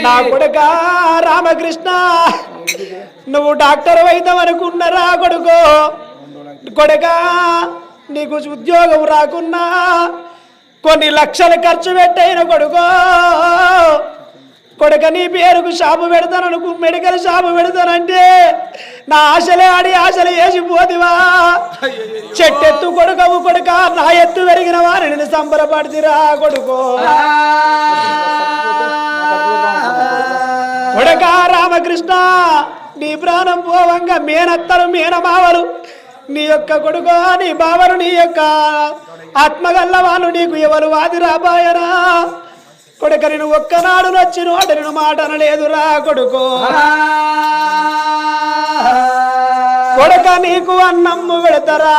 నా కొడుక రామకృష్ణ నువ్వు డాక్టర్ వైద్యం అనుకున్నరా కొడుకో కొడుక నీకు ఉద్యోగం రాకున్నా కొన్ని లక్షలు ఖర్చు పెట్టైన కొడుకో కొడుక నీ పేరుకు షాపు పెడతాను మెడికల్ షాపు పెడతానంటే నా ఆశలే ఆడి ఆశలు వేసిపోతివా చెట్టెత్తు కొడుకవు కొడుక నా ఎత్తు పెరిగిన వారిని నేను సంబరపడితిరా కొడుకో కొడుక రామకృష్ణ నీ ప్రాణం పోవంగా మేనత్తరు మేనమావలు నీ యొక్క కొడుకో నీ బావరు నీ యొక్క ఆత్మగల్ల వాళ్ళు నీకు ఎవరు వాది రాబాయరా కొడుక నేను ఒక్కనాడు నచ్చిన నేను మాట అనలేదురా కొడుకో కొడుక నీకు అన్నమ్ము పెడతారా